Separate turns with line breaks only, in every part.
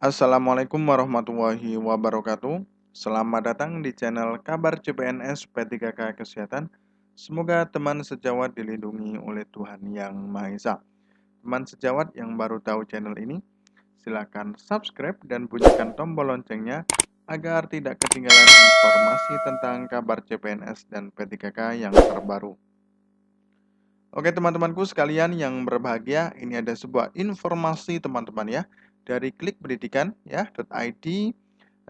Assalamualaikum warahmatullahi wabarakatuh. Selamat datang di channel Kabar CPNS P3K Kesehatan. Semoga teman sejawat dilindungi oleh Tuhan Yang Maha Esa. Teman sejawat yang baru tahu channel ini, silakan subscribe dan bunyikan tombol loncengnya agar tidak ketinggalan informasi tentang kabar CPNS dan P3K yang terbaru. Oke teman-temanku sekalian yang berbahagia, ini ada sebuah informasi teman-teman ya dari Klik Pendidikan ya .id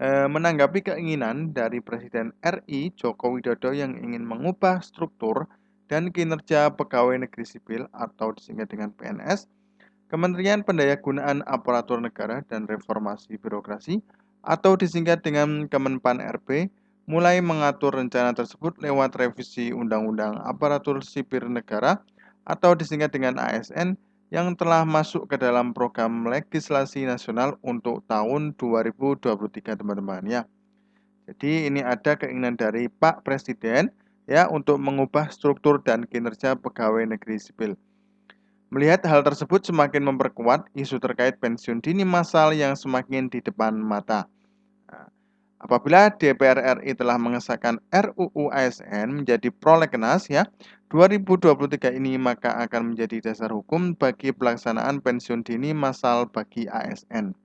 menanggapi keinginan dari Presiden RI Joko Widodo yang ingin mengubah struktur dan kinerja pegawai negeri sipil atau disingkat dengan PNS. Kementerian Pendayagunaan Aparatur Negara dan Reformasi Birokrasi atau disingkat dengan Kemenpan RB mulai mengatur rencana tersebut lewat revisi Undang-Undang Aparatur Sipil Negara atau disingkat dengan ASN yang telah masuk ke dalam program legislasi nasional untuk tahun 2023 teman-teman ya. Jadi ini ada keinginan dari Pak Presiden ya untuk mengubah struktur dan kinerja pegawai negeri sipil. Melihat hal tersebut semakin memperkuat isu terkait pensiun dini massal yang semakin di depan mata. Apabila DPR RI telah mengesahkan RUU ASN menjadi prolegnas ya 2023 ini, maka akan menjadi dasar hukum bagi pelaksanaan pensiun dini massal bagi ASN.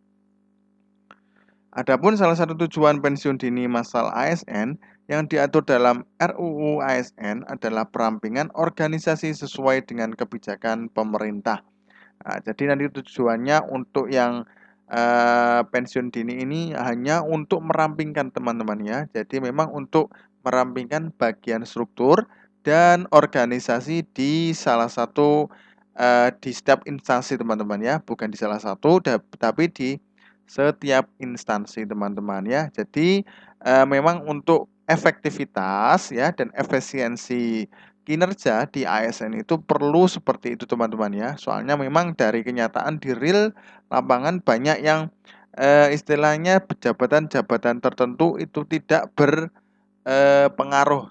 Adapun salah satu tujuan pensiun dini massal ASN yang diatur dalam RUU ASN adalah perampingan organisasi sesuai dengan kebijakan pemerintah. Nah, jadi nanti tujuannya untuk yang pensiun dini ini hanya untuk merampingkan teman-teman ya. Jadi memang untuk merampingkan bagian struktur dan organisasi di salah satu di setiap instansi teman-teman ya, bukan di salah satu tapi di setiap instansi teman-teman ya. Jadi memang untuk efektivitas ya dan efisiensi kinerja di ASN itu perlu seperti itu teman-teman ya. Soalnya memang dari kenyataan di real lapangan banyak yang istilahnya jabatan-jabatan tertentu itu tidak berpengaruh.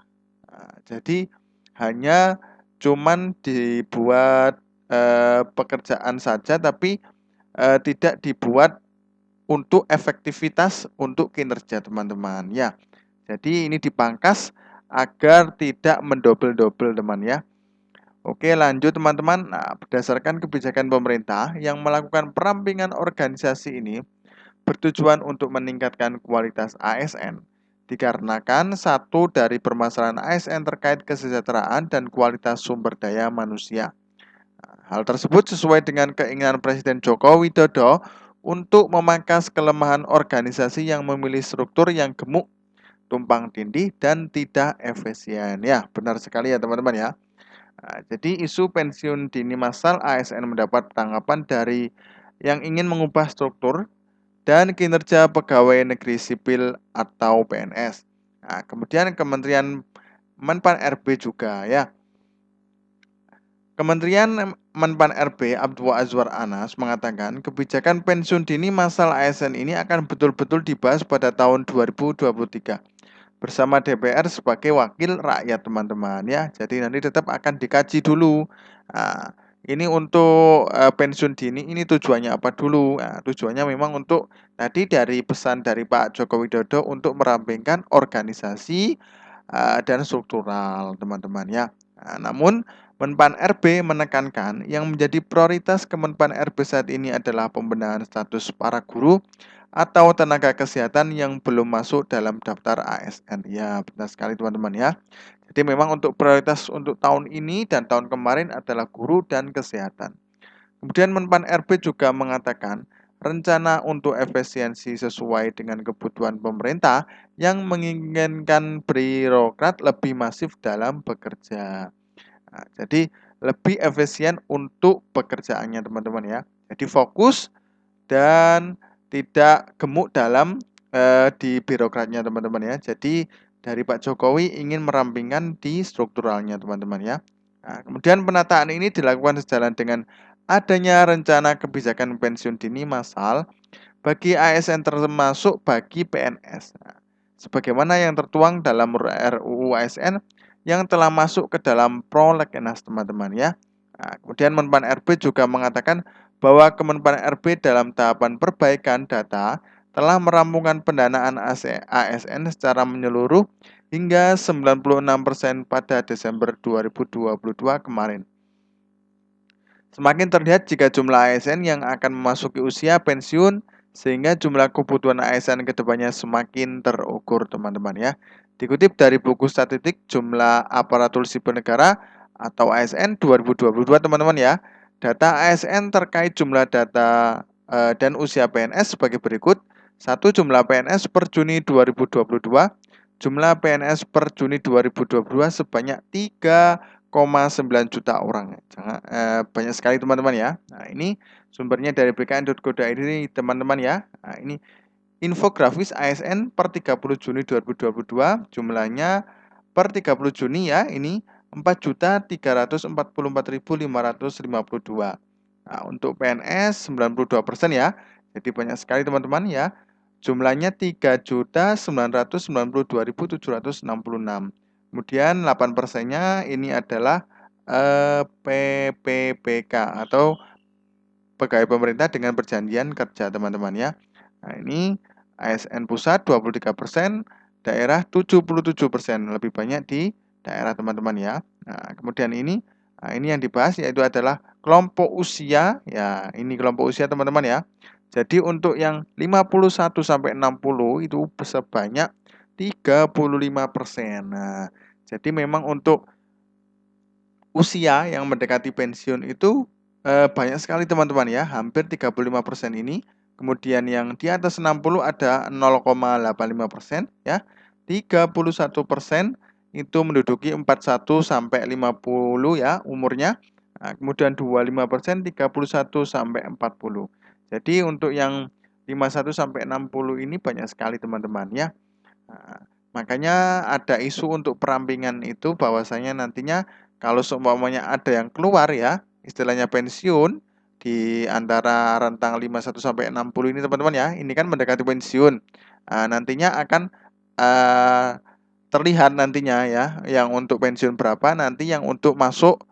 Jadi hanya cuman dibuat pekerjaan saja tapi tidak dibuat untuk efektivitas untuk kinerja teman-teman ya. Jadi ini dipangkas agar tidak mendobel-dobel teman ya. Oke lanjut teman-teman. Nah, berdasarkan kebijakan pemerintah yang melakukan perampingan organisasi ini bertujuan untuk meningkatkan kualitas ASN. Dikarenakan satu dari permasalahan ASN terkait kesejahteraan dan kualitas sumber daya manusia. Hal tersebut sesuai dengan keinginan Presiden Joko Widodo untuk memangkas kelemahan organisasi yang memilih struktur yang gemuk, tumpang tindih, dan tidak efisien. Ya, benar sekali ya teman-teman ya. Nah, jadi isu pensiun dini massal ASN mendapat tanggapan dari yang ingin mengubah struktur dan kinerja pegawai negeri sipil atau PNS. Nah, kemudian Kementerian Menpan RB juga ya. Kementerian Menpan RB Abdul Azwar Anas mengatakan kebijakan pensiun dini massal ASN ini akan betul-betul dibahas pada tahun 2023 bersama DPR sebagai wakil rakyat teman-teman ya. Jadi nanti tetap akan dikaji dulu. Nah, ini untuk pensiun dini ini tujuannya apa dulu? Nah, tujuannya memang untuk tadi dari pesan dari Pak Joko Widodo untuk merampingkan organisasi dan struktural teman-teman ya. Nah, namun Menpan RB menekankan yang menjadi prioritas Kemenpan RB saat ini adalah pembenahan status para guru atau tenaga kesehatan yang belum masuk dalam daftar ASN. Ya, benar sekali teman-teman ya. Jadi memang untuk prioritas untuk tahun ini dan tahun kemarin adalah guru dan kesehatan. Kemudian Menpan RB juga mengatakan rencana untuk efisiensi sesuai dengan kebutuhan pemerintah yang menginginkan birokrat lebih masif dalam bekerja. Nah, jadi lebih efisien untuk pekerjaannya teman-teman ya. Jadi fokus dan tidak gemuk dalam di birokratnya teman-teman ya. Jadi dari Pak Jokowi ingin merampingkan di strukturalnya teman-teman ya. Nah, kemudian penataan ini dilakukan sejalan dengan adanya rencana kebijakan pensiun dini massal bagi ASN termasuk bagi PNS. Nah, sebagaimana yang tertuang dalam RUU ASN yang telah masuk ke dalam prolegnas teman-teman ya. Nah, kemudian Menpan RB juga mengatakan bahwa Kemenpan RB dalam tahapan perbaikan data telah merampungkan pendanaan ASN secara menyeluruh hingga 96% pada Desember 2022 kemarin. Semakin terlihat jika jumlah ASN yang akan memasuki usia pensiun sehingga jumlah kebutuhan ASN kedepannya semakin terukur, teman-teman ya. Dikutip dari buku statistik jumlah aparatur sipil negara atau ASN 2022, teman-teman ya. Data ASN terkait jumlah data dan usia PNS sebagai berikut. 1. Jumlah PNS per Juni 2022. Jumlah PNS per Juni 2022 sebanyak 3,9 juta orang. Banyak sekali, teman-teman ya. Nah, ini sumbernya dari bkn.go.id, teman-teman ya. Nah, ini infografis ASN per 30 Juni 2022, jumlahnya per 30 Juni ya, ini 4.344.552. Nah, untuk PNS 92% ya. Jadi banyak sekali, teman-teman ya. Jumlahnya 3.992.766. Kemudian 8%-nya ini adalah PPPK atau pegawai pemerintah dengan perjanjian kerja, teman-teman ya. Nah, ini ASN pusat 23%, daerah 77%, lebih banyak di daerah, teman-teman ya. Nah, kemudian ini yang dibahas yaitu adalah kelompok usia ya. Ini kelompok usia, teman-teman ya. Jadi untuk yang 51 sampai 60 itu sebanyak 35%. Nah, jadi memang untuk usia yang mendekati pensiun itu banyak sekali, teman-teman ya, hampir 35% ini. Kemudian yang di atas 60 ada 0,85% ya. 31% itu menduduki 41 sampai 50 ya umurnya. Nah, kemudian 25% 31 sampai 40. Jadi untuk yang 51 sampai 60 ini banyak sekali, teman-teman ya. Nah, makanya ada isu untuk perampingan itu bahwasanya nantinya kalau seumpamanya ada yang keluar ya, istilahnya pensiun di antara rentang 51 sampai 60 ini, teman-teman ya. Ini kan mendekati pensiun. Nah, nantinya akan terlihat nantinya ya, yang untuk pensiun berapa, nanti yang untuk masuk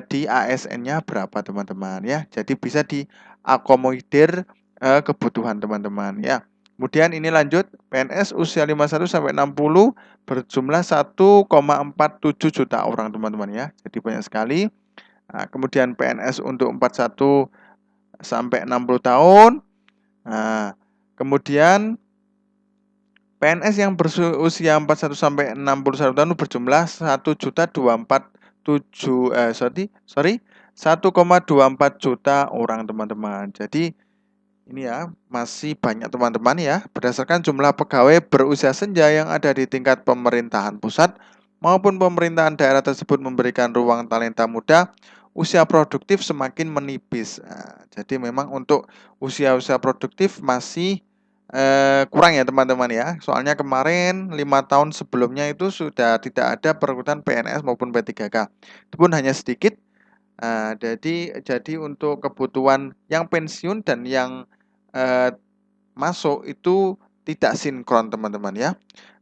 di ASN-nya berapa, teman-teman ya. Jadi bisa diakomodir kebutuhan teman-teman ya. Kemudian ini lanjut, PNS usia 51 sampai 60 berjumlah 1,47 juta orang, teman-teman ya. Jadi banyak sekali. Nah, kemudian PNS untuk 41 sampai 60 tahun. Nah, kemudian PNS yang berusia 41 sampai 61 tahun berjumlah 1,24 juta orang, teman-teman. Jadi ini ya, masih banyak, teman-teman ya. Berdasarkan jumlah pegawai berusia senja yang ada di tingkat pemerintahan pusat maupun pemerintahan daerah tersebut memberikan ruang talenta muda, usia produktif semakin menipis. Nah, jadi memang untuk usia-usia produktif masih kurang ya, teman-teman ya. Soalnya kemarin 5 tahun sebelumnya itu sudah tidak ada perekrutan PNS maupun P3K. Itu pun hanya sedikit. Nah, jadi untuk kebutuhan yang pensiun dan yang masuk itu tidak sinkron, teman-teman ya.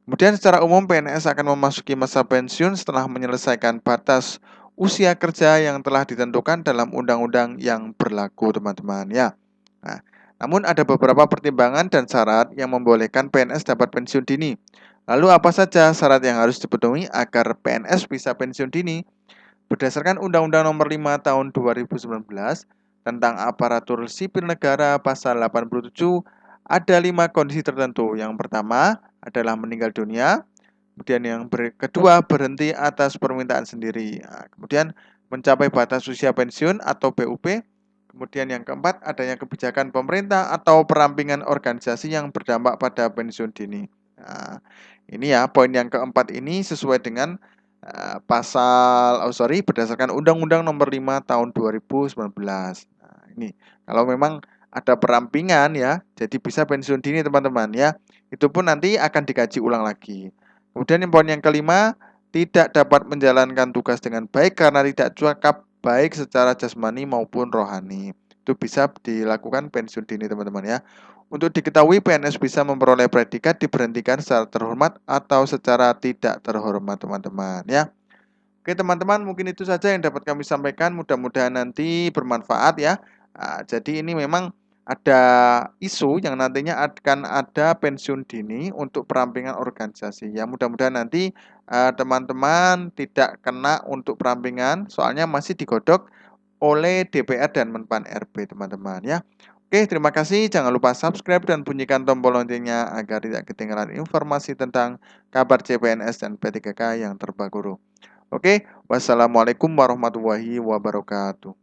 Kemudian secara umum PNS akan memasuki masa pensiun setelah menyelesaikan batas usia kerja yang telah ditentukan dalam undang-undang yang berlaku, teman-teman ya. Nah, namun ada beberapa pertimbangan dan syarat yang membolehkan PNS dapat pensiun dini. Lalu apa saja syarat yang harus dipenuhi agar PNS bisa pensiun dini? Berdasarkan Undang-Undang Nomor 5 Tahun 2019 tentang Aparatur Sipil Negara Pasal 87 ada 5 kondisi tertentu. Yang pertama adalah meninggal dunia. Kemudian yang kedua berhenti atas permintaan sendiri. Nah, kemudian mencapai batas usia pensiun atau BUP. Kemudian yang keempat, adanya kebijakan pemerintah atau perampingan organisasi yang berdampak pada pensiun dini. Nah, ini ya, poin yang keempat ini sesuai dengan berdasarkan Undang-Undang Nomor 5 Tahun 2019. Nah, ini kalau memang ada perampingan ya, jadi bisa pensiun dini, teman-teman ya. Itu pun nanti akan dikaji ulang lagi. Kemudian yang poin yang kelima, tidak dapat menjalankan tugas dengan baik karena tidak cakap baik secara jasmani maupun rohani. Itu bisa dilakukan pensiun dini, teman-teman ya. Untuk diketahui PNS bisa memperoleh predikat diberhentikan secara terhormat atau secara tidak terhormat, teman-teman ya. Oke, teman-teman, mungkin itu saja yang dapat kami sampaikan. Mudah-mudahan nanti bermanfaat ya. Jadi ini memang ada isu yang nantinya akan ada pensiun dini untuk perampingan organisasi. Ya mudah-mudahan nanti teman-teman tidak kena untuk perampingan, soalnya masih digodok oleh DPR dan Menpan RB teman-teman ya. Oke, terima kasih. Jangan lupa subscribe dan bunyikan tombol loncengnya agar tidak ketinggalan informasi tentang kabar CPNS dan P3K yang terbaru. Oke, wassalamualaikum warahmatullahi wabarakatuh.